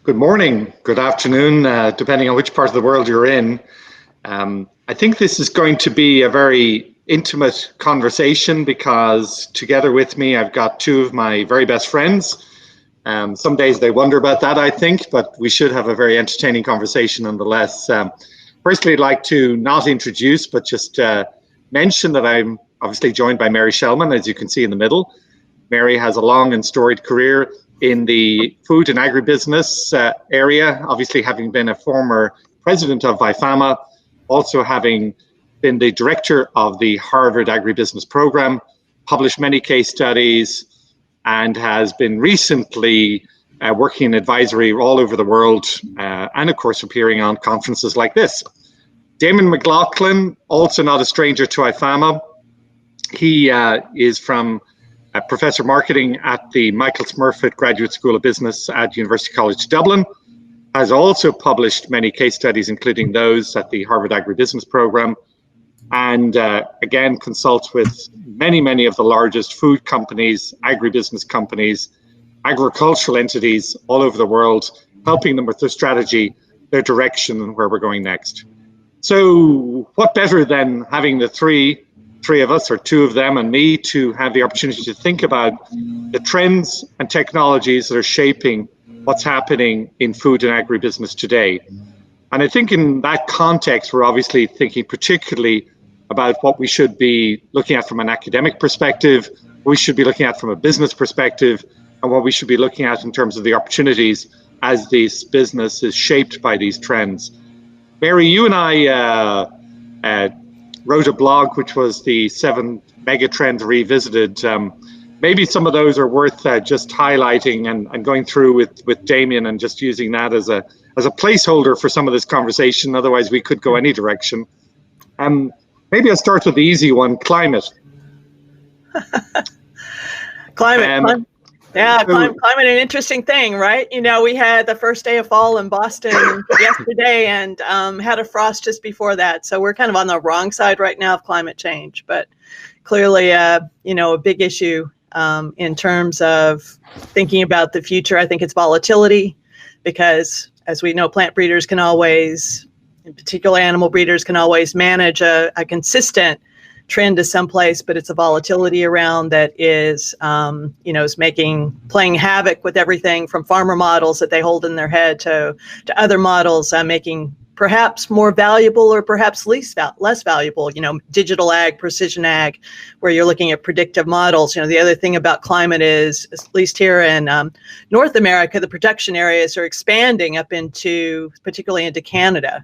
Good morning, good afternoon, depending on which part of the world you're in. I think this is going to be a very intimate conversation because together with me, I've got two of my very best friends. Some days they wonder about that, I think, but we should have a very entertaining conversation nonetheless. Firstly, I'd like to not introduce, but just mention that I'm obviously joined by Mary Shellman, as you can see in the middle. Mary has a long and storied career in the food and agribusiness area, obviously having been a former president of VIFAMA, also having been the director of the Harvard Agribusiness Program, published many case studies, and has been recently working in advisory all over the world, and of course appearing on conferences like this. Damon McLaughlin, also not a stranger to IFAMA. He is from Professor Marketing at the Michael Smurfit Graduate School of Business at University College Dublin, has also published many case studies, including those at the Harvard Agribusiness Program, and again consults with many of the largest food companies, agribusiness companies, agricultural entities all over the world, helping them with their strategy, their direction, and where we're going next. So what better than having the three of us, or two of them and me, to have the opportunity to think about the trends and technologies that are shaping what's happening in food and agribusiness today. And I think in that context, we're obviously thinking particularly about what we should be looking at from an academic perspective, what we should be looking at from a business perspective, and what we should be looking at in terms of the opportunities as this business is shaped by these trends. Mary, you and I wrote a blog which was the 7 Megatrends Revisited. Maybe some of those are worth just highlighting and going through with Damien and just using that as a placeholder for some of this conversation. Otherwise, we could go any direction. Maybe I'll start with the easy one, climate. Climate, an interesting thing, right? You know, we had the first day of fall in Boston yesterday and had a frost just before that. So we're kind of on the wrong side right now of climate change, but clearly, a big issue in terms of thinking about the future. I think it's volatility because, as we know, plant breeders can always, in particular animal breeders, can always manage a consistent trend to someplace, but it's a volatility around that is, is playing havoc with everything from farmer models that they hold in their head to other models, making perhaps more valuable or perhaps less valuable, digital ag, precision ag, where you're looking at predictive models. The other thing about climate is, at least here in North America, the production areas are expanding up particularly into Canada.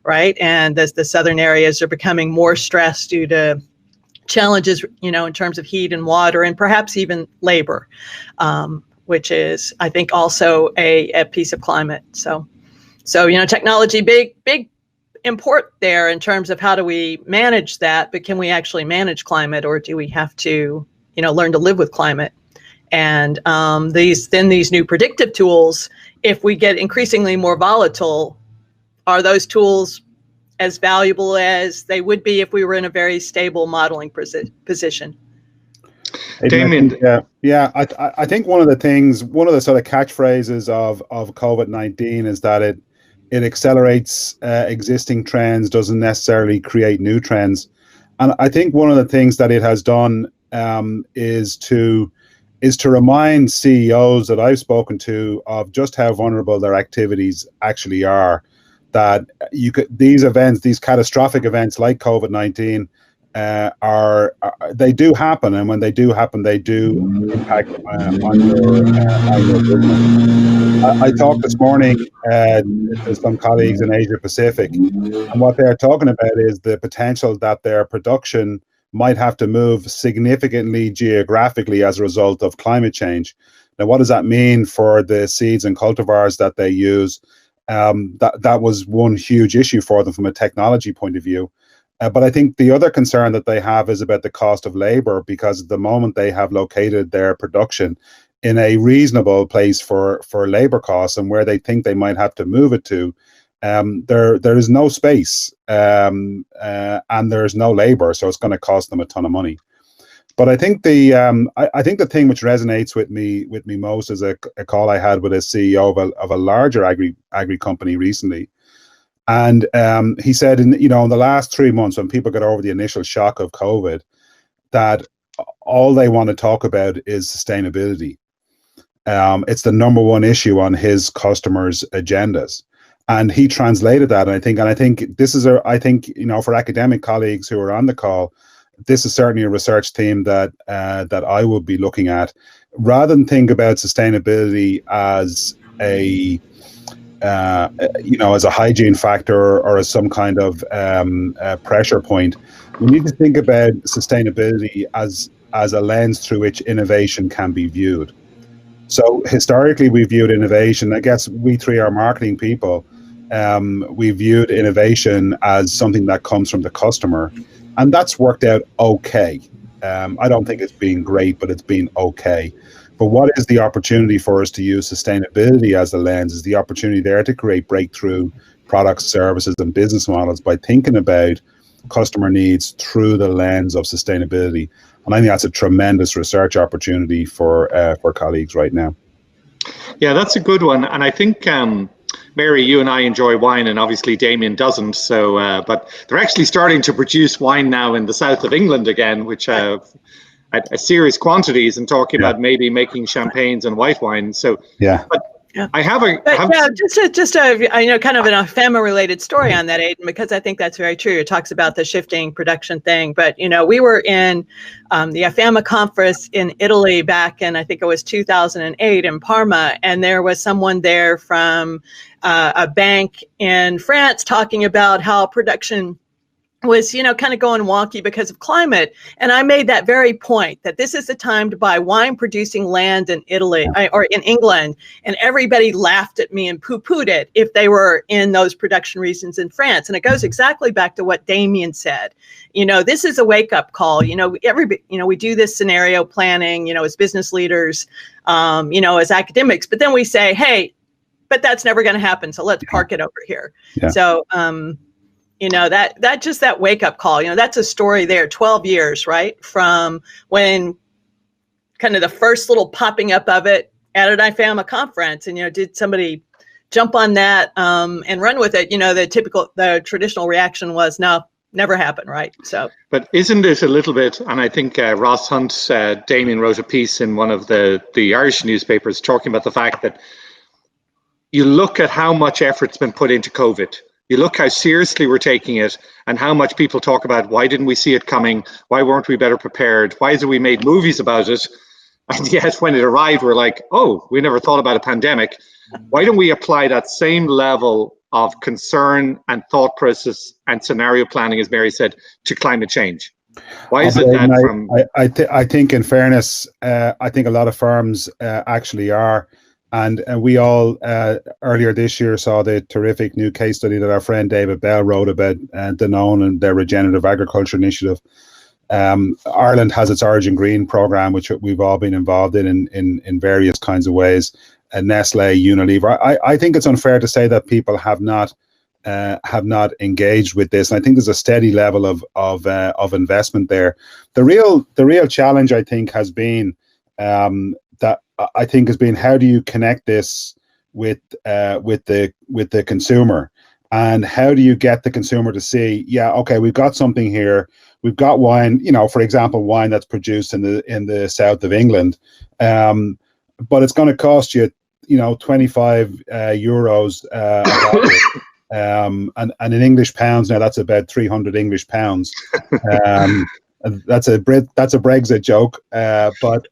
Right. And as the southern areas are becoming more stressed due to challenges, in terms of heat and water and perhaps even labor, which is, I think, also a piece of climate. So, technology, big import there in terms of how do we manage that, but can we actually manage climate, or do we have to, learn to live with climate? And these new predictive tools, if we get increasingly more volatile, are those tools as valuable as they would be if we were in a very stable modeling position? Damien. I think one of the sort of catchphrases of COVID-19 is that it accelerates existing trends, doesn't necessarily create new trends. And I think one of the things that it has done is to remind CEOs that I've spoken to of just how vulnerable their activities actually are. That these catastrophic events like COVID-19 they do happen, and when they do happen, they do impact on your business. I talked this morning to some colleagues in Asia Pacific, and what they're talking about is the potential that their production might have to move significantly geographically as a result of climate change. Now, what does that mean for the seeds and cultivars that they use? That was one huge issue for them from a technology point of view. But I think the other concern that they have is about the cost of labor, because at the moment they have located their production in a reasonable place for labor costs, and where they think they might have to move it to, there is no space and there's no labor, so it's going to cost them a ton of money. But I think I think the thing which resonates with me most is a call I had with a CEO of a larger agri company recently, and he said in the last 3 months, when people got over the initial shock of COVID, that all they want to talk about is sustainability. It's the number one issue on his customers' agendas. And he translated that, and I think this is for academic colleagues who are on the call, this is certainly a research theme that I will be looking at, rather than think about sustainability as as a hygiene factor or as some kind of pressure point. We need to think about sustainability as a lens through which innovation can be viewed. So historically, we viewed innovation, I guess we three are marketing people, we viewed innovation as something that comes from the customer, and that's worked out okay. I don't think it's been great, but it's been okay. But what is the opportunity for us to use sustainability as a lens? Is the opportunity there to create breakthrough products, services, and business models by thinking about customer needs through the lens of sustainability? And I think that's a tremendous research opportunity for colleagues right now. Yeah, that's a good one. And I think, Mary, you and I enjoy wine, and obviously Damien doesn't. So, but they're actually starting to produce wine now in the south of England again, which at serious quantities, and talking about maybe making champagnes and white wine. So, but I have just a kind of an FEMA related story on that, Aidan, because I think that's very true. It talks about the shifting production thing, but we were in the FEMA conference in Italy back in, I think it was 2008 in Parma, and there was someone there from a bank in France talking about how production was, kind of going wonky because of climate. And I made that very point, that this is the time to buy wine producing land in Italy or in England. And everybody laughed at me and poo-pooed it if they were in those production regions in France. And it goes exactly back to what Damien said. This is a wake up call. Everybody, we do this scenario planning, as business leaders, as academics, but then we say, hey, but that's never going to happen. So let's park it over here. Yeah. So, that wake up call, that's a story there, 12 years, right? From when kind of the first little popping up of it at an IFAMA conference, and, did somebody jump on that and run with it? The traditional reaction was, no, never happened, right? So, but isn't it a little bit, and I think Ross Hunt, Damien wrote a piece in one of the Irish newspapers talking about the fact that you look at how much effort's been put into COVID. You look how seriously we're taking it, and how much people talk about, why didn't we see it coming? Why weren't we better prepared? Why isn't we made movies about it? And yet when it arrived, we're like, oh, we never thought about a pandemic. Why don't we apply that same level of concern and thought process and scenario planning, as Mary said, to climate change? Why is it that from... I think in fairness, I think a lot of firms actually are. And we all earlier this year saw the terrific new case study that our friend David Bell wrote about Danone and their regenerative agriculture initiative. Ireland has its Origin Green program, which we've all been involved in various kinds of ways. Nestle, Unilever. I think it's unfair to say that people have not engaged with this. And I think there's a steady level of investment there. The real challenge, I think, has been how do you connect this with the consumer, and how do you get the consumer to see, okay, we've got something here, we've got wine, for example, wine that's produced in the south of England, but it's going to cost you 25 euros and in English pounds now that's about 300 English pounds. That's a Brexit joke, but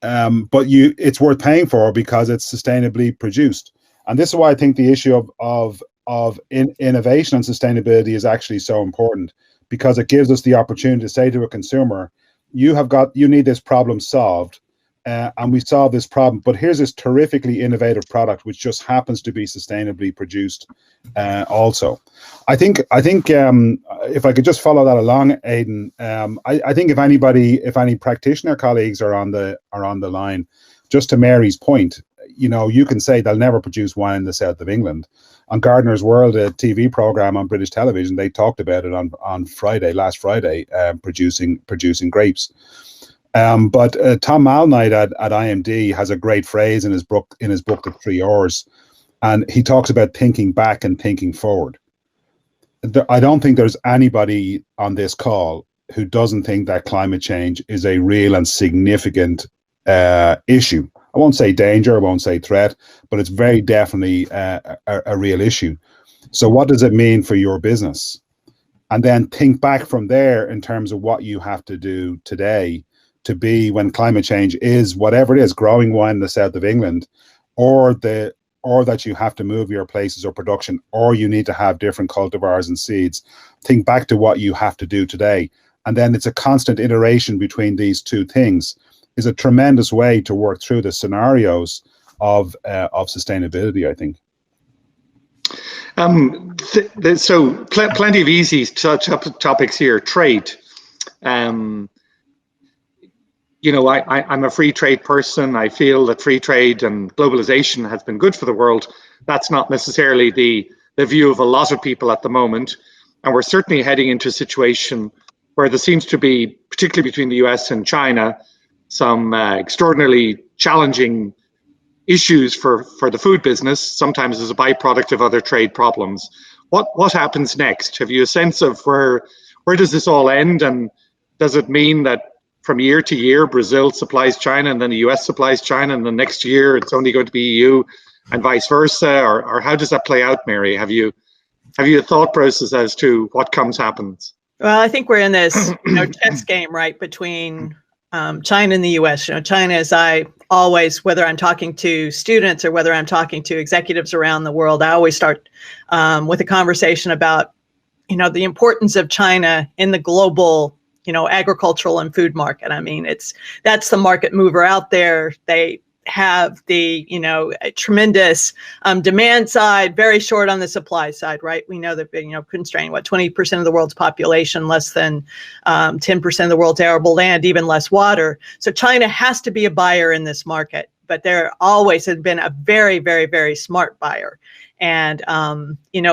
it's worth paying for because it's sustainably produced. And this is why I think the issue of innovation and sustainability is actually so important, because it gives us the opportunity to say to a consumer, you need this problem solved, and we solve this problem, but here's this terrifically innovative product which just happens to be sustainably produced also. I think if I could just follow that along, Aidan, I think if any practitioner colleagues are on the line, just to Mary's point, you know, you can say they'll never produce wine in the south of England. On Gardener's World, a TV program on British television, they talked about it on Friday, last Friday, producing grapes. But Tom Malnight at IMD has a great phrase in his book, The 3 R's, and he talks about thinking back and thinking forward. I don't think there's anybody on this call who doesn't think that climate change is a real and significant issue. I won't say danger, I won't say threat, but it's very definitely a real issue. So what does it mean for your business? And then think back from there in terms of what you have to do today to be, when climate change is whatever it is, growing wine in the south of England, or that you have to move your places of production, or you need to have different cultivars and seeds. Think back to what you have to do today. And then it's a constant iteration between these two things. Is a tremendous way to work through the scenarios of sustainability, I think. So plenty of easy topics here. Trade. You know, I'm a free trade person. I feel that free trade and globalization has been good for the world. That's not necessarily the view of a lot of people at the moment. And we're certainly heading into a situation where there seems to be, particularly between the US and China, some extraordinarily challenging issues for the food business, sometimes as a byproduct of other trade problems. What happens next? Have you a sense of where does this all end? And does it mean that from year to year, Brazil supplies China and then the US supplies China, and the next year it's only going to be EU and vice versa? Or how does that play out, Mary? Have you a thought process as to what happens? Well, I think we're in this chess game, right, between China and the US. You know, China, as I always, whether I'm talking to students or whether I'm talking to executives around the world, I always start with a conversation about, the importance of China in the global, agricultural and food market. I mean, that's the market mover out there. They have the, a tremendous demand side, very short on the supply side, right? We know that, constrained, 20% of the world's population, less than 10% of the world's arable land, even less water. So China has to be a buyer in this market, but there always has been a very, very, very smart buyer. And,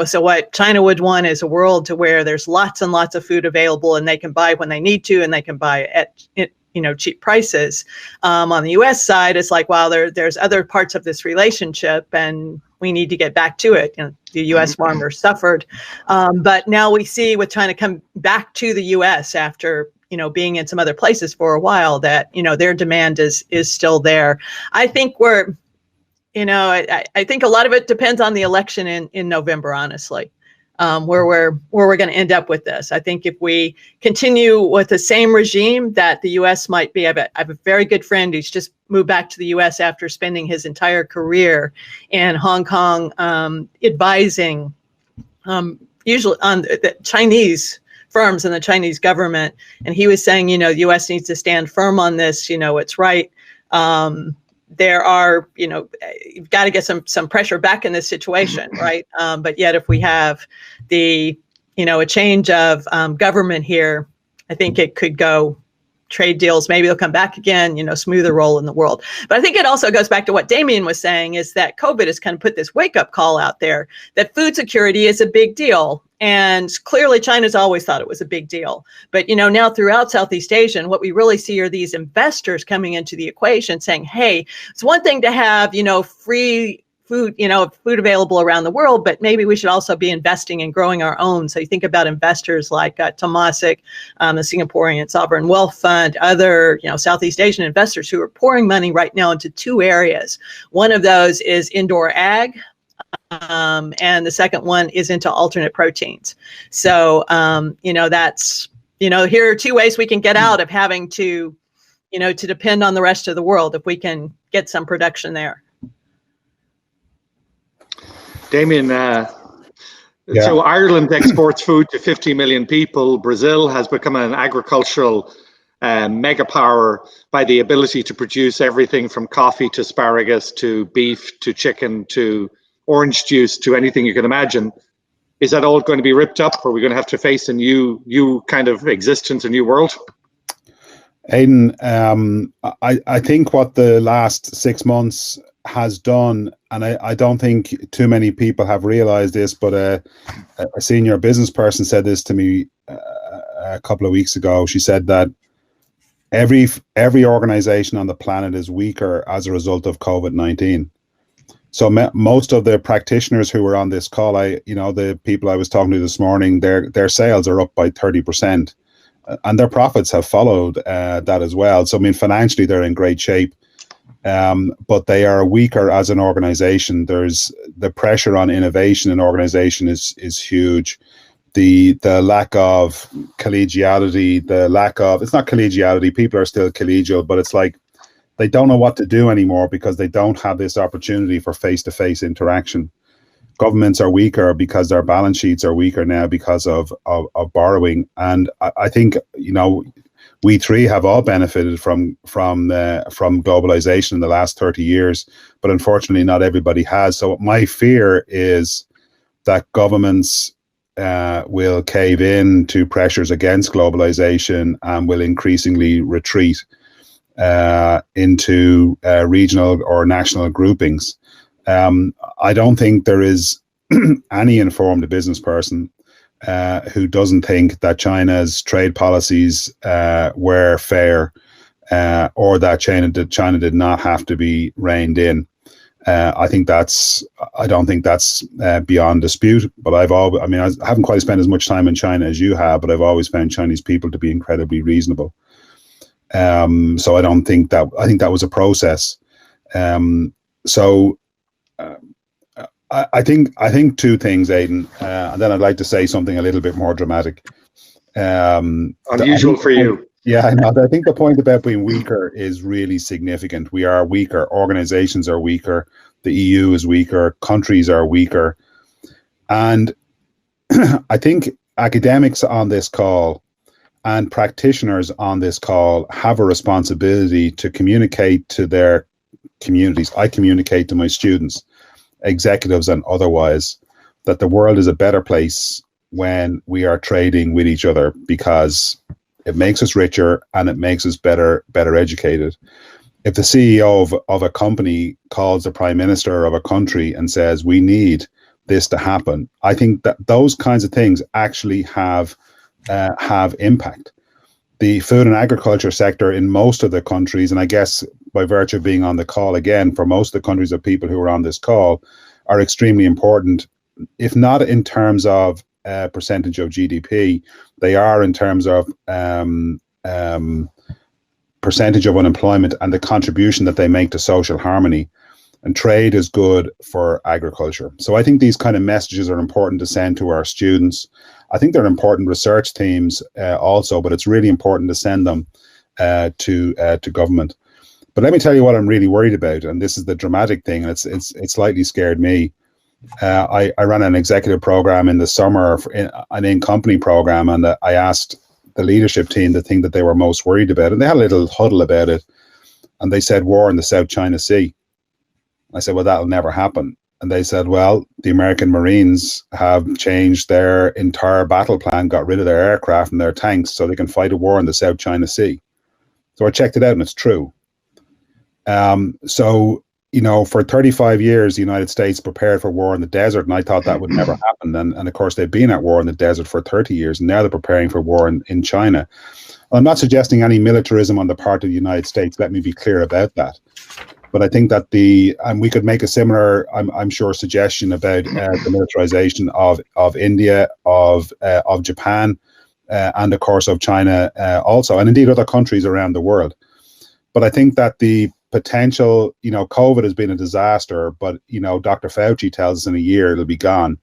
so what China would want is a world to where there's lots and lots of food available and they can buy when they need to, and they can buy at cheap prices. On the US side, it's like, wow, there's other parts of this relationship and we need to get back to it. The US farmers suffered. But now we see with China come back to the US after, being in some other places for a while, that, their demand is still there. I think I think a lot of it depends on the election in November, honestly. Where we're going to end up with this. I think if we continue with the same regime that the U.S. might be, I have a very good friend who's just moved back to the U.S. after spending his entire career in Hong Kong, advising usually on the Chinese firms and the Chinese government. And he was saying, the U.S. needs to stand firm on this. It's right. There are, you've got to get some pressure back in this situation, right? But yet if we have a change of government here, I think it could go trade deals. Maybe they'll come back again, smoother roll in the world. But I think it also goes back to what Damien was saying, is that COVID has kind of put this wake up call out there that food security is a big deal. And clearly China's always thought it was a big deal. But, now throughout Southeast Asia, and what we really see are these investors coming into the equation saying, hey, it's one thing to have, free food, food available around the world, but maybe we should also be investing in growing our own. So you think about investors like Temasek, the Singaporean Sovereign Wealth Fund, other, Southeast Asian investors who are pouring money right now into two areas. One of those is indoor ag. And the second one is into alternate proteins. So, that's, here are two ways we can get out of having to, to depend on the rest of the world if we can get some production there. Damien, so Ireland exports food to 50 million people. Brazil has become an agricultural mega power by the ability to produce everything from coffee to asparagus to beef to chicken to orange juice to anything you can imagine. Is that all going to be ripped up? Or are we going to have to face a new kind of existence, a new world? Aidan, I think what the last 6 months has done, and I don't think too many people have realized this, but a senior business person said this to me a couple of weeks ago. She said that every organization on the planet is weaker as a result of COVID-19. So most of the practitioners who were on this call, the people I was talking to this morning, their sales are up by 30%, and their profits have followed that as well. So I mean, financially they're in great shape, but they are weaker as an organization. There's the pressure on innovation in organization is huge. The lack of collegiality, it's not collegiality. People are still collegial, but it's like they don't know what to do anymore because they don't have this opportunity for face-to-face interaction. Governments are weaker because their balance sheets are weaker now because of borrowing. And I think, we three have all benefited from globalization in the last 30 years, but unfortunately not everybody has. So my fear is that governments will cave in to pressures against globalization and will increasingly retreat into regional or national groupings. I don't think there is any informed business person who doesn't think that China's trade policies were fair, or that China did not have to be reined in. I don't think that's beyond dispute. But I haven't quite spent as much time in China as you have, but I've always found Chinese people to be incredibly reasonable. So I think that was a process. I think two things, Aidan, and then I'd like to say something a little bit more dramatic. Unusual for you. Yeah, I know. I think the point about being weaker is really significant. We are weaker. Organizations are weaker. The EU is weaker. Countries are weaker. And I think academics on this call and practitioners on this call have a responsibility to communicate to their communities. I communicate to my students, executives and otherwise, that the world is a better place when we are trading with each other, because it makes us richer and it makes us better educated. If the CEO of a company calls the prime minister of a country and says, we need this to happen, I think that those kinds of things actually have impact. The food and agriculture sector in most of the countries, and I guess by virtue of being on the call again, for most of the countries of people who are on this call, are extremely important, if not in terms of percentage of GDP, they are in terms of percentage of unemployment and the contribution that they make to social harmony. And trade is good for agriculture. So I think these kind of messages are important to send to our students. I think they're important research themes also, but it's really important to send them to government. But let me tell you what I'm really worried about, and this is the dramatic thing, and it's slightly scared me. I ran an executive program in the summer, an in-company program, and I asked the leadership team the thing that they were most worried about, and they had a little huddle about it, and they said war in the South China Sea. I said, well, that'll never happen. And they said, well, the American Marines have changed their entire battle plan, got rid of their aircraft and their tanks so they can fight a war in the South China Sea. So I checked it out and it's true. So, for 35 years, the United States prepared for war in the desert, and I thought that would never happen. And of course, they've been at war in the desert for 30 years, and now they're preparing for war in China. I'm not suggesting any militarism on the part of the United States. Let me be clear about that. But I think that and we could make a similar, I'm sure, suggestion about the militarization of India, of Japan, and of course of China also, and indeed other countries around the world. But I think that the potential, COVID has been a disaster, but Dr. Fauci tells us in a year it'll be gone.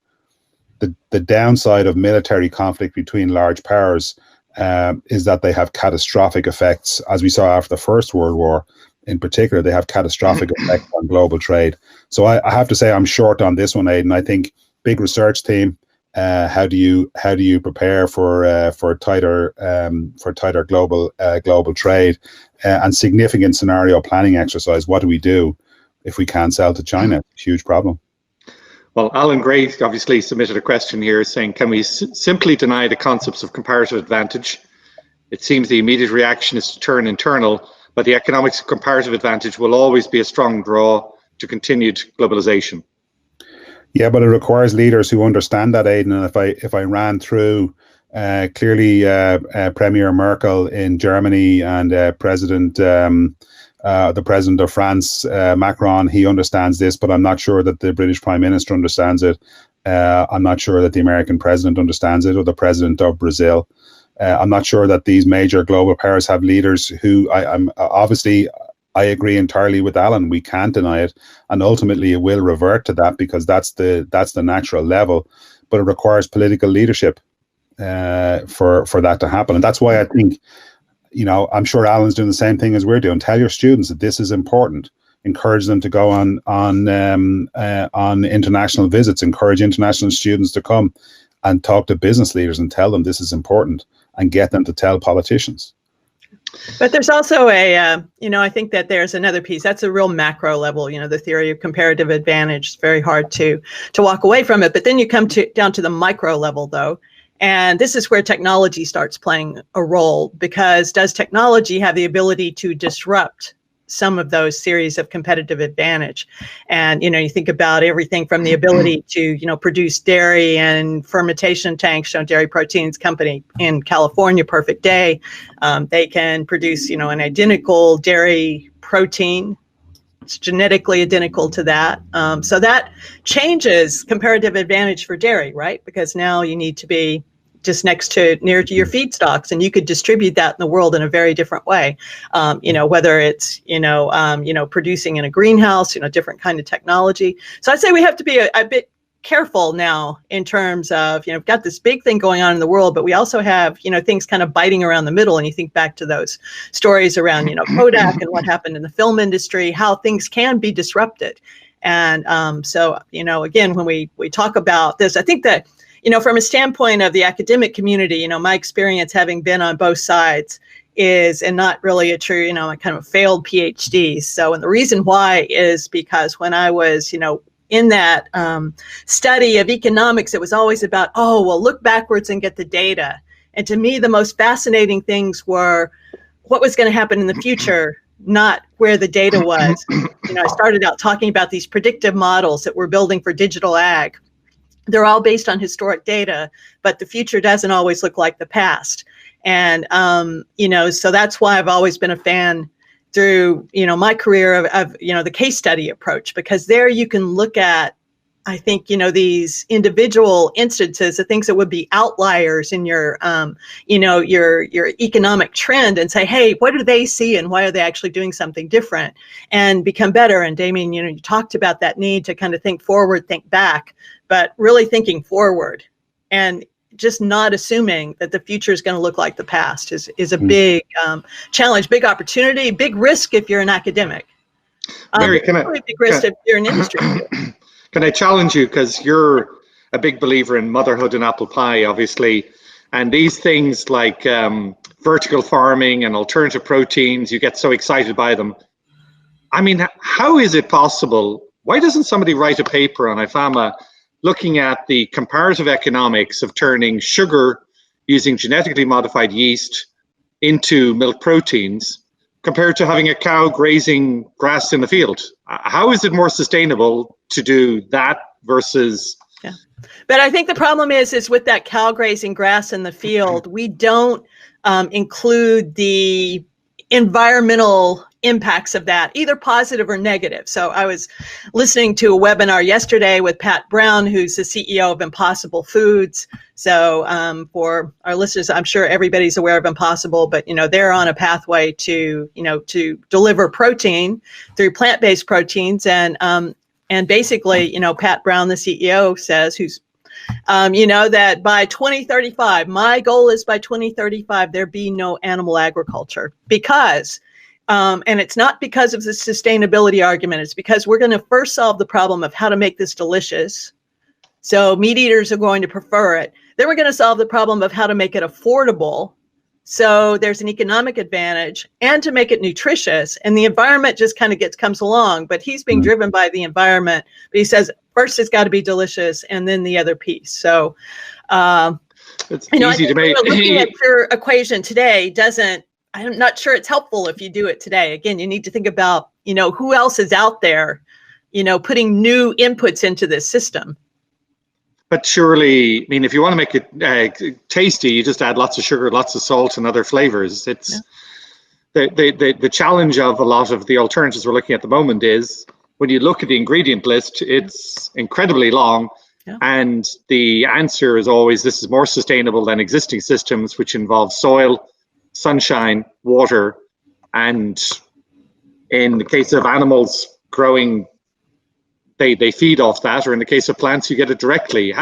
The downside of military conflict between large powers is that they have catastrophic effects, as we saw after the First World War. In particular, they have catastrophic effects on global trade. So I have to say I'm short on this one, Aidan. I think big research team. How do you prepare for tighter global trade and significant scenario planning exercise? What do we do if we can't sell to China? It's a huge problem. Well, Alan Gray obviously submitted a question here saying, can we simply deny the concepts of comparative advantage? It seems the immediate reaction is to turn internal, but the economics of comparative advantage will always be a strong draw to continued globalization. Yeah, but it requires leaders who understand that, Aidan. And if I ran through clearly Premier Merkel in Germany and the President of France, Macron, he understands this, but I'm not sure that the British Prime Minister understands it. I'm not sure that the American president understands it, or the president of Brazil. I'm not sure that these major global powers have leaders who I'm obviously. I agree entirely with Alan. We can't deny it, and ultimately it will revert to that because that's the natural level. But it requires political leadership for that to happen, and that's why I think, I'm sure Alan's doing the same thing as we're doing. Tell your students that this is important. Encourage them to go on international visits. Encourage international students to come and talk to business leaders and tell them this is important, and get them to tell politicians. But there's also I think that there's another piece. That's a real macro level, the theory of comparative advantage. It's very hard to walk away from it. But then you come down to the micro level, though. And this is where technology starts playing a role, because does technology have the ability to disrupt some of those series of competitive advantage? And, you think about everything from the ability to, produce dairy and fermentation tanks. Dairy Proteins company in California, Perfect Day. They can produce, an identical dairy protein. It's genetically identical to that. So that changes comparative advantage for dairy, right? Because now you need to be just near to your feedstocks, and you could distribute that in the world in a very different way. Whether it's, producing in a greenhouse, different kind of technology. So I'd say we have to be a bit careful now in terms of, we've got this big thing going on in the world, but we also have, things kind of biting around the middle. And you think back to those stories around, Kodak and what happened in the film industry, how things can be disrupted. And so, again, when we talk about this, I think that, from a standpoint of the academic community, my experience having been on both sides is, and not really a true, I kind of failed PhD. So, and the reason why is because when I was, in that study of economics, it was always about, look backwards and get the data. And to me, the most fascinating things were what was going to happen in the future, not where the data was. I started out talking about these predictive models that we're building for digital ag. They're all based on historic data, but the future doesn't always look like the past. And, so that's why I've always been a fan through, my career of the case study approach, because there you can look at, I think, these individual instances of things that would be outliers in your, your economic trend, and say, hey, what do they see and why are they actually doing something different, and become better. And Damien, you talked about that need to kind of think forward, think back, but really thinking forward and just not assuming that the future is going to look like the past is a big challenge, big opportunity, big risk if you're an academic. Mary, big risk if you're an industry. Can I challenge you, because you're a big believer in motherhood and apple pie, obviously, and these things like vertical farming and alternative proteins, you get so excited by them. I mean, how is it possible? Why doesn't somebody write a paper on IFAMA looking at the comparative economics of turning sugar using genetically modified yeast into milk proteins compared to having a cow grazing grass in the field? How is it more sustainable to do that versus? Yeah, but I think the problem is with that cow grazing grass in the field, we don't include the environmental impacts of that, either positive or negative. So I was listening to a webinar yesterday with Pat Brown, who's the CEO of Impossible Foods. So for our listeners, I'm sure everybody's aware of Impossible, but they're on a pathway to to deliver protein through plant-based proteins, and basically, Pat Brown, the CEO, says, who's that by 2035, my goal is by 2035 there be no animal agriculture, because and it's not because of the sustainability argument. It's because we're going to first solve the problem of how to make this delicious. So meat eaters are going to prefer it. Then we're going to solve the problem of how to make it affordable. So there's an economic advantage, and to make it nutritious. And the environment just kind of comes along, but he's being driven by the environment. But he says, first it's got to be delicious, and then the other piece. So, it's easy to make. Looking at your equation today I'm not sure it's helpful if you do it today. Again, you need to think about, who else is out there, putting new inputs into this system. But surely, I mean, if you want to make it tasty, you just add lots of sugar, lots of salt, and other flavors. It's the challenge of a lot of the alternatives we're looking at the moment is when you look at the ingredient list, it's incredibly long. Yeah. And the answer is always this is more sustainable than existing systems, which involve soil, sunshine, water, and in the case of animals growing, they feed off that, or in the case of plants, you get it directly.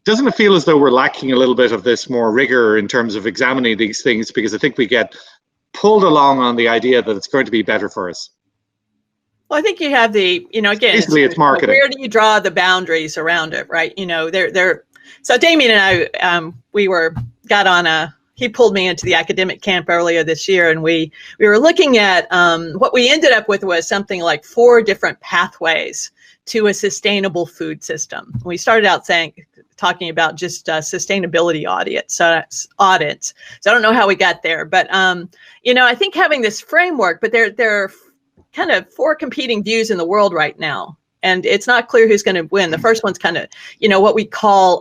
Doesn't it feel as though we're lacking a little bit of this more rigor in terms of examining these things, because I think we get pulled along on the idea that it's going to be better for us? Well, I think you have the, again, basically it's marketing. Where do you draw the boundaries around it, right? So Damien and I, got on he pulled me into the academic camp earlier this year, and we were looking at what we ended up with was something like 4 different pathways to a sustainable food system. We started out talking about just sustainability audits. So I don't know how we got there, but I think having this framework, but there are kind of 4 competing views in the world right now, and it's not clear who's going to win. The first one's kind of, what we call,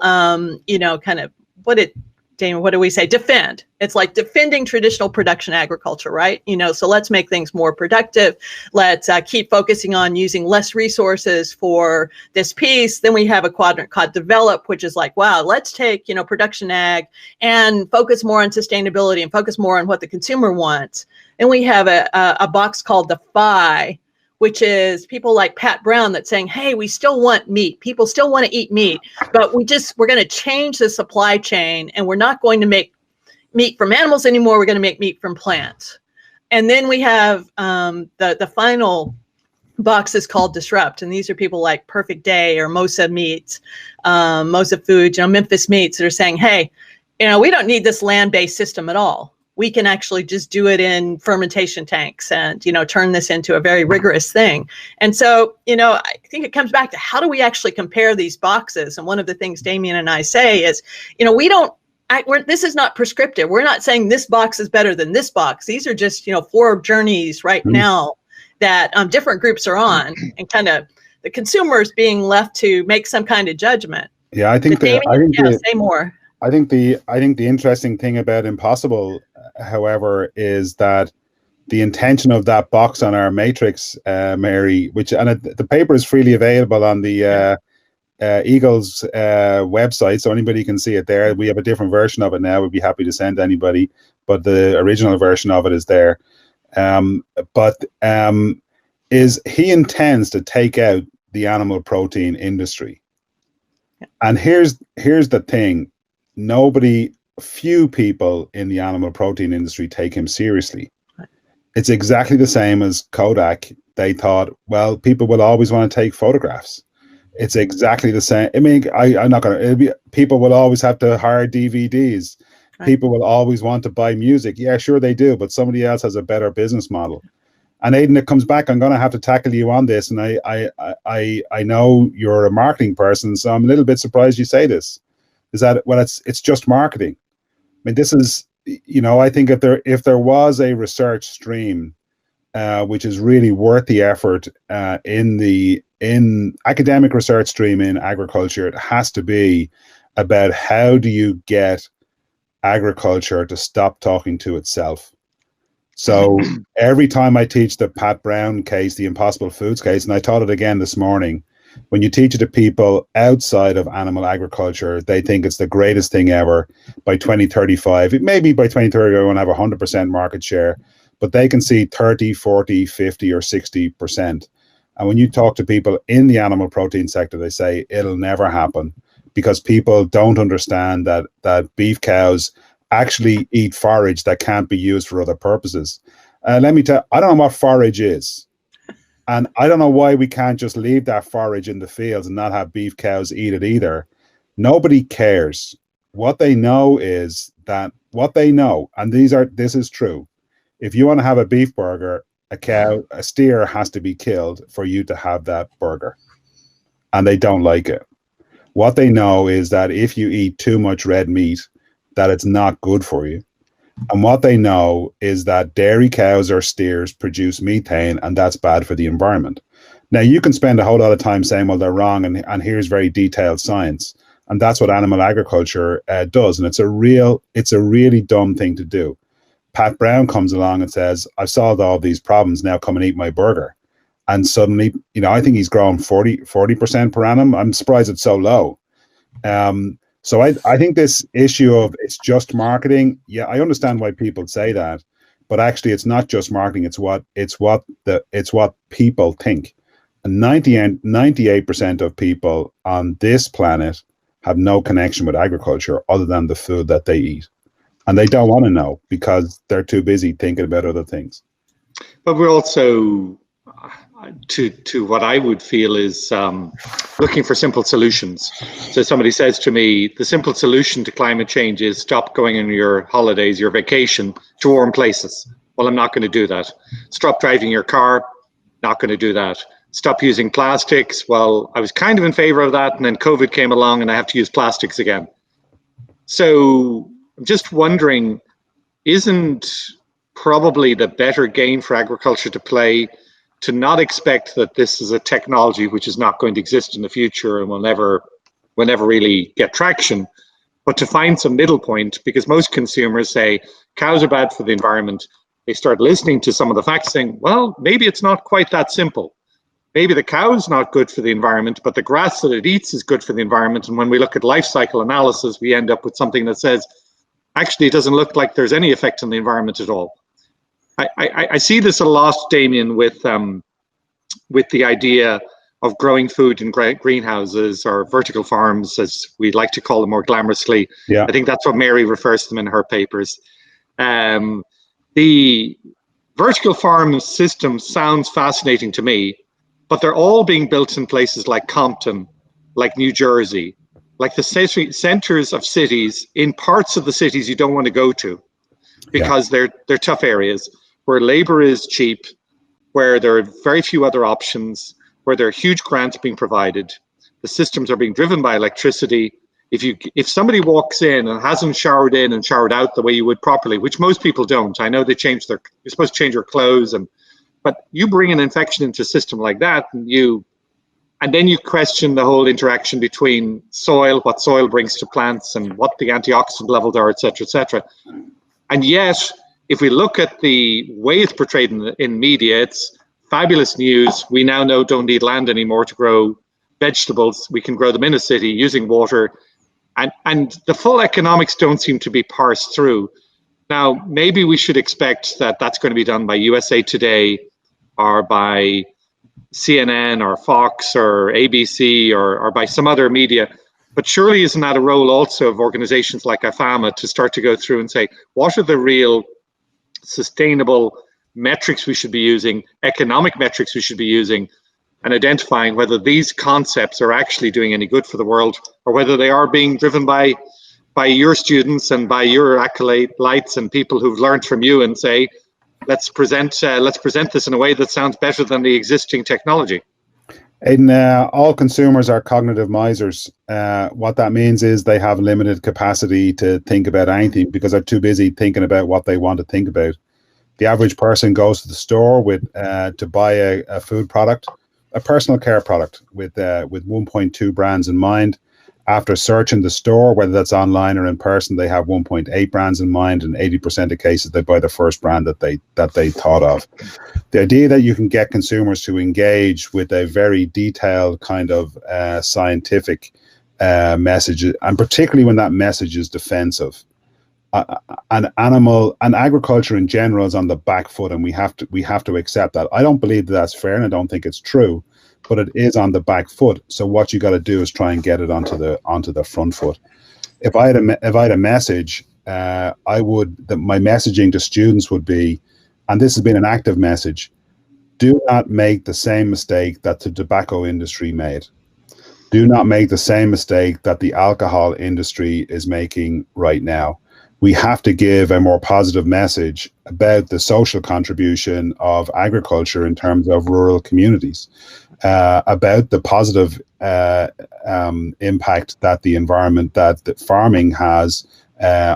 Damon, what do we say? Defend. It's like defending traditional production agriculture, right? So let's make things more productive. Let's keep focusing on using less resources for this piece. Then we have a quadrant called develop, which is like, wow, let's take, production ag and focus more on sustainability and focus more on what the consumer wants. And we have a box called defy, which is people like Pat Brown that's saying, hey, we still want meat. People still want to eat meat, but we're going to change the supply chain, and we're not going to make meat from animals anymore. We're going to make meat from plants. And then we have the final box is called disrupt. And these are people like Perfect Day or Mosa Meats, Mosa Foods, Memphis Meats that are saying, hey, we don't need this land-based system at all. We can actually just do it in fermentation tanks and, turn this into a very rigorous thing. And so, I think it comes back to how do we actually compare these boxes? And one of the things Damien and I say is, this is not prescriptive. We're not saying this box is better than this box. These are just, 4 journeys right now that different groups are on, and kind of the consumers being left to make some kind of judgment. Yeah, I think say more. I think the interesting thing about Impossible, however, is that the intention of that box on our matrix, Mary, the paper is freely available on the Eagles website, so anybody can see it there. We have a different version of it now. We'd be happy to send anybody, but the original version of it is there. Is he intends to take out the animal protein industry, and here's the thing. Few people in the animal protein industry take him seriously. It's exactly the same as Kodak. They thought, well, people will always want to take photographs. It's exactly the same. I mean, people will always have to hire DVDs. Right. People will always want to buy music. Yeah, sure they do, but somebody else has a better business model. And Aidan, it comes back, I'm going to have to tackle you on this. And I know you're a marketing person, so I'm a little bit surprised you say this. Is that, well, it's just marketing. I mean, this is, I think if there was a research stream, which is really worth the effort in academic research stream in agriculture, it has to be about how do you get agriculture to stop talking to itself. So every time I teach the Pat Brown case, the Impossible Foods case, and I taught it again this morning, when you teach it to people outside of animal agriculture, they think it's the greatest thing ever. By 2035, maybe by 2030, we won't have 100% market share, but they can see 30, 40, 50, or 60%. And when you talk to people in the animal protein sector, they say it'll never happen because people don't understand that beef cows actually eat forage that can't be used for other purposes. Let me tell you, I don't know what forage is. And I don't know why we can't just leave that forage in the fields and not have beef cows eat it either. Nobody cares. What they know is that and this is true. If you want to have a beef burger, a steer has to be killed for you to have that burger. And they don't like it. What they know is that if you eat too much red meat, that it's not good for you. And what they know is that dairy cows or steers produce methane, and that's bad for the environment. Now, you can spend a whole lot of time saying, well, they're wrong, and here's very detailed science. And that's what animal agriculture does. And it's a really dumb thing to do. Pat Brown comes along and says, I've solved all these problems, now come and eat my burger. And suddenly, I think he's grown 40% per annum. I'm surprised it's so low. So I think this issue of it's just marketing, yeah, I understand why people say that, but actually it's not just marketing, it's what people think. And 98% of people on this planet have no connection with agriculture other than the food that they eat. And they don't want to know because they're too busy thinking about other things. But we're also, to what I would feel is looking for simple solutions. So somebody says to me, the simple solution to climate change is stop going on your holidays, your vacation to warm places. Well, I'm not going to do that. Stop driving your car, not going to do that. Stop using plastics. Well, I was kind of in favor of that, and then COVID came along and I have to use plastics again. So I'm just wondering, isn't probably the better game for agriculture to play to not expect that this is a technology which is not going to exist in the future and will never really get traction, but to find some middle point, because most consumers say cows are bad for the environment. They start listening to some of the facts saying, well, maybe it's not quite that simple. Maybe the cow's not good for the environment, but the grass that it eats is good for the environment. And when we look at life cycle analysis, we end up with something that says, actually, it doesn't look like there's any effect on the environment at all. I see this a lot, Damien, with the idea of growing food in greenhouses or vertical farms, as we like to call them more glamorously. Yeah. I think that's what Mary refers to them in her papers. The vertical farm system sounds fascinating to me, but they're all being built in places like Compton, like New Jersey, like the centers of cities, in parts of the cities you don't want to go to because they're tough areas where labor is cheap, where there are very few other options, where there are huge grants being provided. The systems are being driven by electricity. If somebody walks in and hasn't showered in and showered out the way you would properly, which most people don't, I know you're supposed to change your clothes, but you bring an infection into a system like that, and then you question the whole interaction between soil, what soil brings to plants, and what the antioxidant levels are, et cetera, et cetera. And yet, if we look at the way it's portrayed in media, it's fabulous news. We now know don't need land anymore to grow vegetables. We can grow them in a city using water. And the full economics don't seem to be parsed through. Now, maybe we should expect that that's going to be done by USA Today or by CNN or Fox or ABC or by some other media. But surely isn't that a role also of organizations like IFAMA to start to go through and say, what are the real sustainable metrics we should be using, economic metrics we should be using, and identifying whether these concepts are actually doing any good for the world or whether they are being driven by your students and by your acolytes and people who've learned from you and say, let's present this in a way that sounds better than the existing technology. And all consumers are cognitive misers. What that means is they have limited capacity to think about anything because they're too busy thinking about what they want to think about. The average person goes to the store to buy a food product, a personal care product with 1.2 brands in mind. After searching the store, whether that's online or in person, they have 1.8 brands in mind, and 80% of cases they buy the first brand that they thought of. The idea that you can get consumers to engage with a very detailed kind of scientific message, and particularly when that message is defensive, and agriculture in general is on the back foot, and we have to accept that. I don't believe that's fair, and I don't think it's true. But it is on the back foot. So what you got to do is try and get it onto the front foot. If I had a message, my messaging to students would be, and this has been an active message: do not make the same mistake that the tobacco industry made. Do not make the same mistake that the alcohol industry is making right now. We have to give a more positive message about the social contribution of agriculture in terms of rural communities. About the positive impact that the environment, that farming has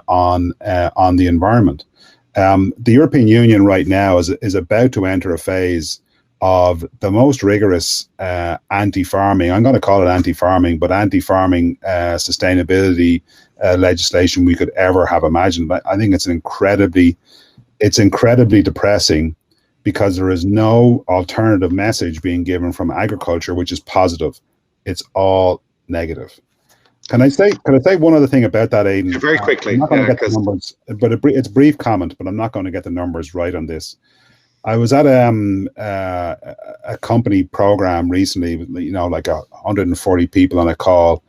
on the environment. The European Union right now is about to enter a phase of the most rigorous anti-farming, I'm going to call it anti-farming, but anti-farming sustainability legislation we could ever have imagined. But I think it's incredibly depressing, because there is no alternative message being given from agriculture, which is positive. It's all negative. Can I say one other thing about that, Aidan? Very quickly. I'm not going to get the numbers, but it's a brief comment, but I'm not going to get the numbers right on this. I was at a company program recently, like 140 people on a call,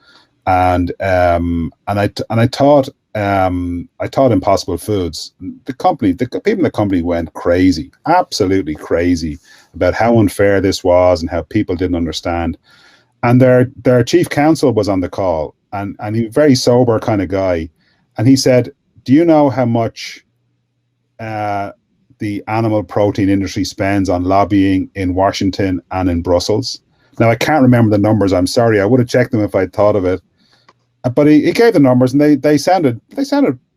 and I taught Impossible Foods. The people in the company went crazy, absolutely crazy, about how unfair this was and how people didn't understand. And their chief counsel was on the call, and he was a very sober kind of guy, and he said, "Do you know how much the animal protein industry spends on lobbying in Washington and in Brussels?" Now, I can't remember the numbers. I'm sorry. I would have checked them if I'd thought of it. But he gave the numbers, and they sounded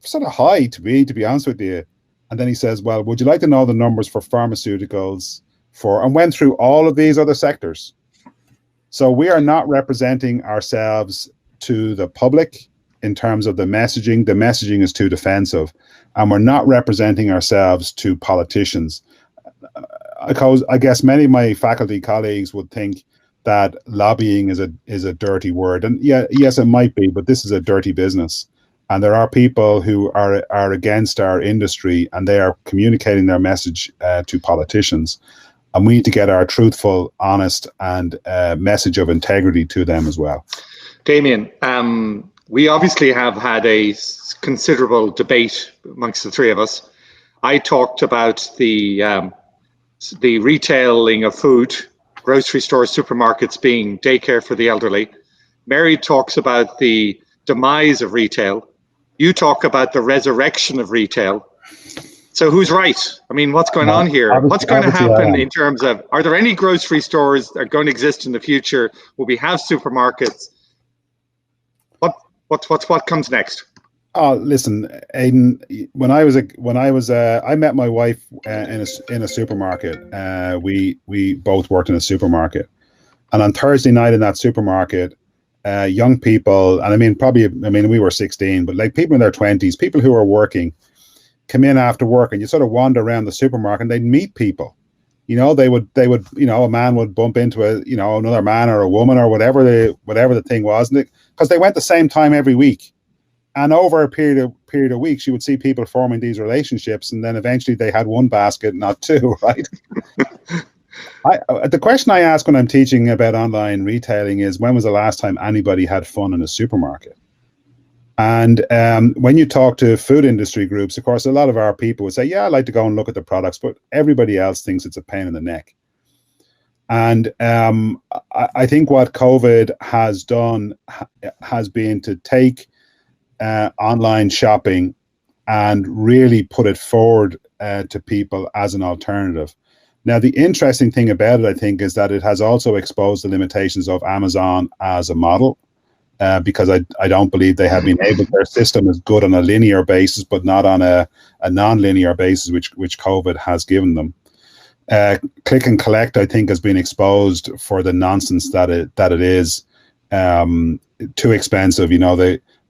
sort of high to me, to be honest with you. And then he says, "Well, would you like to know the numbers for pharmaceuticals and went through all of these other sectors?" So we are not representing ourselves to the public in terms of the messaging. The messaging is too defensive, and we're not representing ourselves to politicians. Because I guess many of my faculty colleagues would think that lobbying is a dirty word, and yes, it might be, but this is a dirty business, and there are people who are against our industry, and they are communicating their message to politicians, and we need to get our truthful, honest, and message of integrity to them as well. Damien, we obviously have had a considerable debate amongst the three of us. I talked about the retailing of food, grocery stores, supermarkets being daycare for the elderly. Mary talks about the demise of retail. You talk about the resurrection of retail. So who's right? I mean, what's going on here? What's going to happen in terms of, are there any grocery stores that are going to exist in the future? Will we have supermarkets? What comes next? Oh, listen, Aidan. I met my wife in a supermarket. We both worked in a supermarket, and on Thursday night in that supermarket, young people, and we were 16, but like people in their 20s, people who are working, come in after work, and you sort of wander around the supermarket, and they'd meet people. They would, a man would bump into another man or a woman or whatever the thing was, because they went the same time every week. And over a period of weeks, you would see people forming these relationships, and then eventually they had one basket, not two, right? The question I ask when I'm teaching about online retailing is, when was the last time anybody had fun in a supermarket? And when you talk to food industry groups, of course, a lot of our people would say, "Yeah, I like to go and look at the products," but everybody else thinks it's a pain in the neck. And I think what COVID has done has been to take online shopping and really put it forward to people as an alternative. Now, the interesting thing about it, I think, is that it has also exposed the limitations of Amazon as a model, because I don't believe they have been able, their system is good on a linear basis, but not on a non-linear basis, which COVID has given them. Click and collect, I think, has been exposed for the nonsense that it is. Too expensive.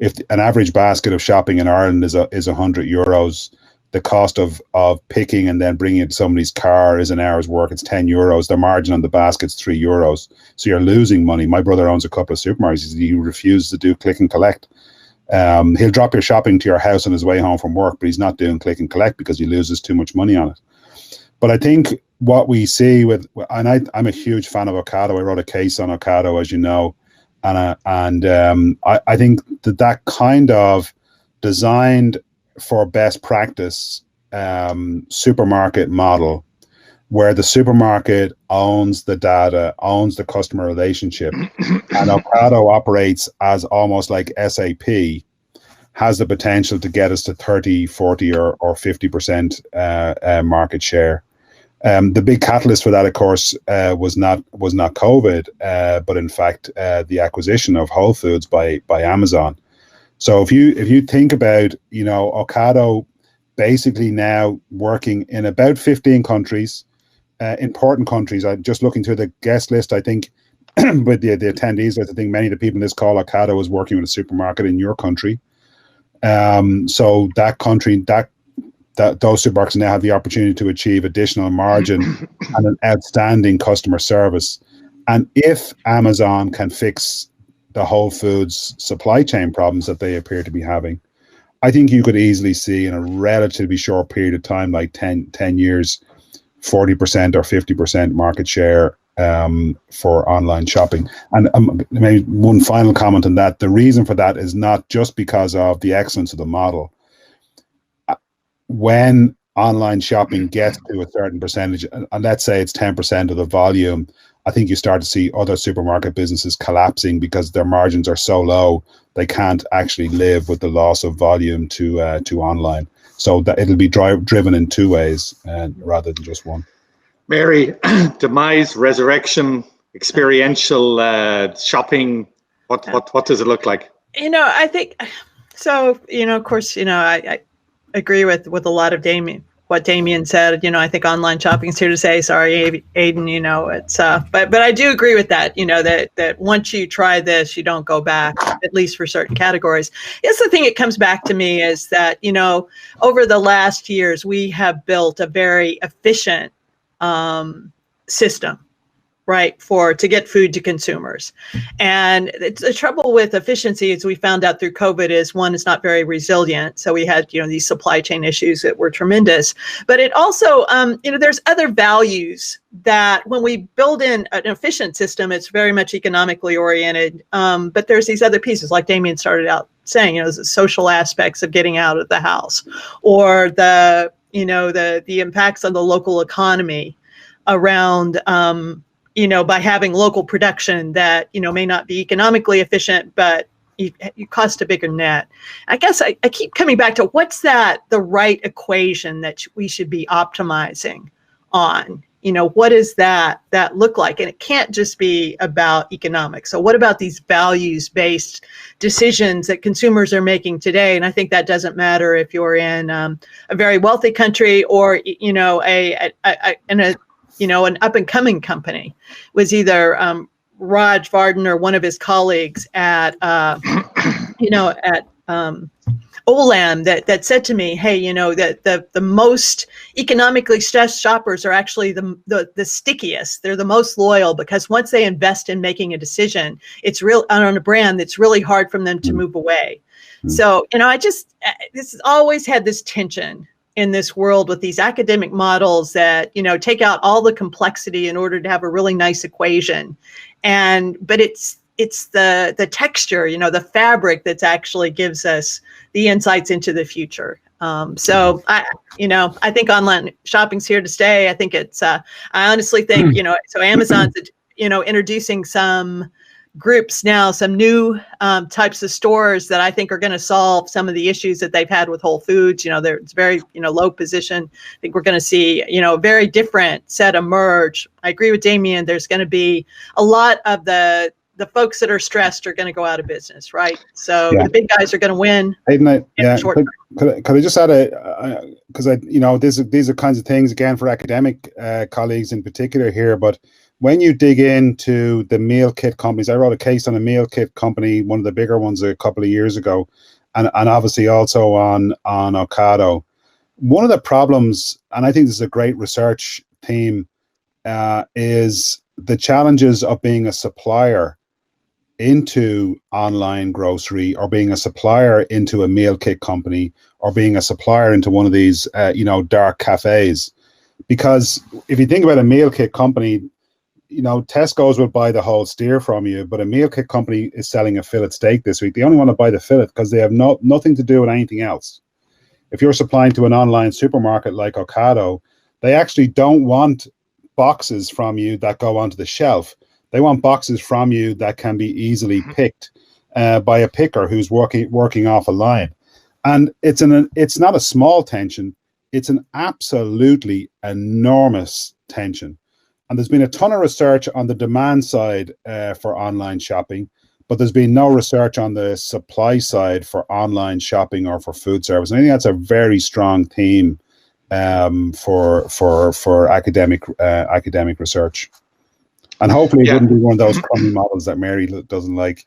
If an average basket of shopping in Ireland is €100, the cost of picking and then bringing it to somebody's car is an hour's work. It's €10. The margin on the basket's €3. So you're losing money. My brother owns a couple of supermarkets. He refuses to do click and collect. He'll drop your shopping to your house on his way home from work, but he's not doing click and collect because he loses too much money on it. But I think what we see I'm a huge fan of Ocado. I wrote a case on Ocado, as you know. And I think that kind of designed for best practice supermarket model, where the supermarket owns the data, owns the customer relationship, and Ocado operates as almost like SAP, has the potential to get us to 30, 40 or 50% market share. The big catalyst for that, of course, was not COVID, but in fact the acquisition of Whole Foods by Amazon. So if you think about, Ocado basically now working in about 15 countries, important countries. I'm just looking through the guest list. I think with the attendees list, I think many of the people in this call, Ocado is working with a supermarket in your country. So that country, that those supermarkets now have the opportunity to achieve additional margin and an outstanding customer service. And if Amazon can fix the Whole Foods supply chain problems that they appear to be having, I think you could easily see in a relatively short period of time, like 10 years, 40% or 50% market share for online shopping. And maybe one final comment on that. The reason for that is not just because of the excellence of the model. When online shopping gets to a certain percentage, and let's say it's 10% of the volume, I think you start to see other supermarket businesses collapsing because their margins are so low they can't actually live with the loss of volume to online. So that it'll be driven in two ways rather than just one. Mary, demise, resurrection, experiential shopping. What does it look like? I think so. Of course, I agree with a lot of what Damien said. I think online shopping is here to stay. Sorry, Aiden. It's but I do agree with that. That once you try this, you don't go back. At least for certain categories. It's the thing. It comes back to me is that over the last years we have built a very efficient system, right, to get food to consumers. And the trouble with efficiency, as we found out through COVID, is one, it's not very resilient. So we had, these supply chain issues that were tremendous. But it also, there's other values that when we build in an efficient system, it's very much economically oriented. But there's these other pieces, like Damien started out saying, the social aspects of getting out of the house, or the impacts on the local economy around, by having local production that, may not be economically efficient, but you cost a bigger net. I guess I keep coming back to what's the right equation that we should be optimizing on? What does that look like? And it can't just be about economics. So what about these values-based decisions that consumers are making today? And I think that doesn't matter if you're in a very wealthy country or, in an up-and-coming company. Was either Raj Varden or one of his colleagues at Olam that said to me, hey, that the most economically stressed shoppers are actually the stickiest. They're the most loyal because once they invest in making a decision, it's real on a brand that's really hard for them to move away. So, this has always had this tension in this world with these academic models that, take out all the complexity in order to have a really nice equation. But it's the texture, the fabric that's actually gives us the insights into the future. So I think online shopping's here to stay. I think it's, I honestly think, so Amazon's, introducing some groups now, some new types of stores that I think are going to solve some of the issues that they've had with Whole Foods. It's very, low position. I think we're going to see, a very different set emerge. I agree with Damien. There's going to be a lot of the folks that are stressed are going to go out of business, right? So the big guys are going to win. Could I just add because these are kinds of things again for academic colleagues in particular here, but when you dig into the meal kit companies, I wrote a case on a meal kit company, one of the bigger ones a couple of years ago, and obviously also on Ocado. One of the problems, and I think this is a great research theme, is the challenges of being a supplier into online grocery, or being a supplier into a meal kit company, or being a supplier into one of these, dark cafes. Because if you think about a meal kit company, Tesco's will buy the whole steer from you, but a meal kit company is selling a fillet steak this week. They only want to buy the fillet because they have nothing to do with anything else. If you're supplying to an online supermarket like Ocado, they actually don't want boxes from you that go onto the shelf. They want boxes from you that can be easily picked by a picker who's working off a line. And it's not a small tension. It's an absolutely enormous tension. And there's been a ton of research on the demand side for online shopping, but there's been no research on the supply side for online shopping or for food service. And I think that's a very strong theme for academic research. And hopefully it wouldn't be one of those crummy models that Mary doesn't like.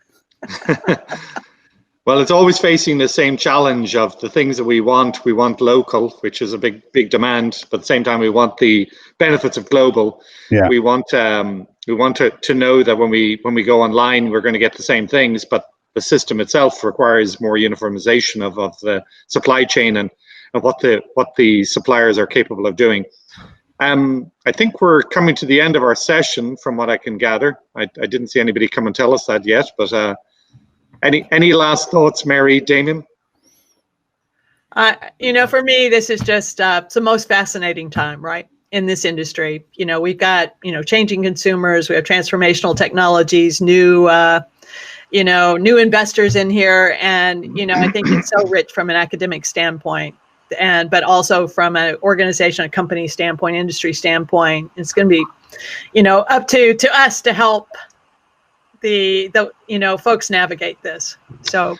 Well, it's always facing the same challenge of the things that we want. We want local, which is a big demand, but at the same time, we want the benefits of global. Yeah. We want to know that when we go online, we're going to get the same things, but the system itself requires more uniformization of the supply chain and what the suppliers are capable of doing. I think we're coming to the end of our session, from what I can gather. I didn't see anybody come and tell us that yet, but any last thoughts, Mary, Damien? For me, this is just it's the most fascinating time, right, in this industry. We've got changing consumers, we have transformational technologies, new investors in here, and I think it's so rich from an academic standpoint, but also from an organization, a company standpoint, industry standpoint. It's going to be, up to us to help the folks navigate this. So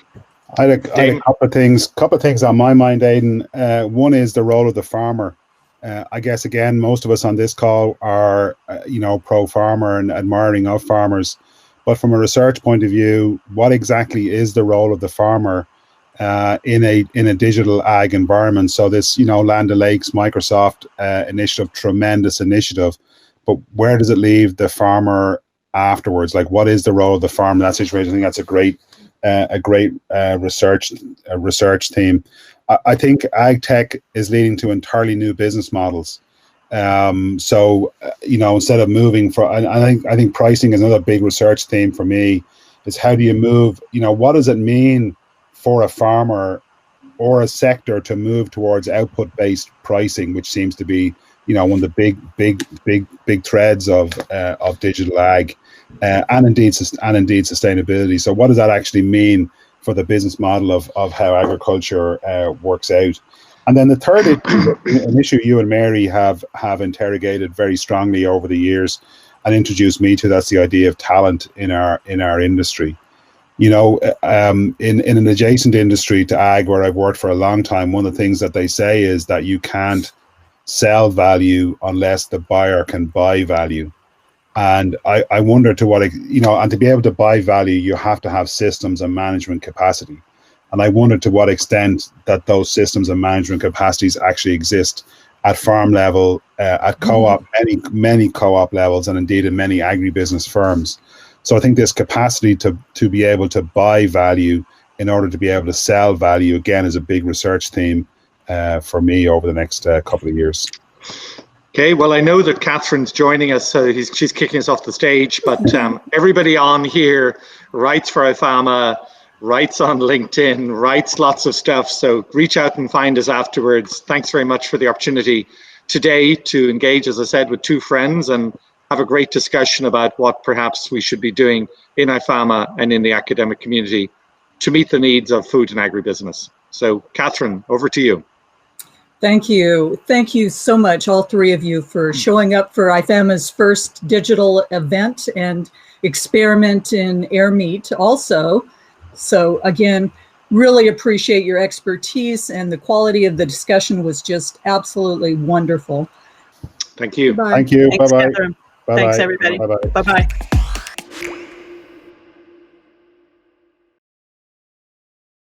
I had a couple of things on my mind, Aidan. One is the role of the farmer. I guess, again, most of us on this call are pro farmer and admiring of farmers, but from a research point of view, what exactly is the role of the farmer in a digital ag environment? So this Land O'Lakes Microsoft initiative, tremendous initiative, but where does it leave the farmer afterwards? Like, what is the role of the farm in that situation? I think that's a great research theme. I think ag tech is leading to entirely new business models. So instead of moving I think pricing is another big research theme for me. Is how do you move? What does it mean for a farmer or a sector to move towards output-based pricing, which seems to be one of the big threads of digital ag, and indeed sustainability. So what does that actually mean for the business model of how agriculture works out? And then the third issue, an issue you and Mary have interrogated very strongly over the years and introduced me to, that's the idea of talent in our industry. In an adjacent industry to ag where I've worked for a long time, one of the things that they say is that you can't sell value unless the buyer can buy value. And I wonder to what, and to be able to buy value, you have to have systems and management capacity. And I wonder to what extent that those systems and management capacities actually exist at farm level, at co-op, many co-op levels, and indeed in many agribusiness firms. So I think this capacity to be able to buy value in order to be able to sell value, again, is a big research theme for me over the next couple of years. Okay, well, I know that Catherine's joining us, so she's kicking us off the stage, but everybody on here writes for IFAMA, writes on LinkedIn, writes lots of stuff, so reach out and find us afterwards. Thanks very much for the opportunity today to engage, as I said, with two friends and have a great discussion about what perhaps we should be doing in IFAMA and in the academic community to meet the needs of food and agribusiness. So, Catherine, over to you. Thank you. Thank you so much, all three of you, for showing up for IFAMA's first digital event and experiment in air meat also. So again, really appreciate your expertise, and the quality of the discussion was just absolutely wonderful. Thank you. Bye-bye. Thank you. Thanks, Bye-bye. Catherine. Bye-bye. Thanks, everybody. Bye-bye. Bye-bye.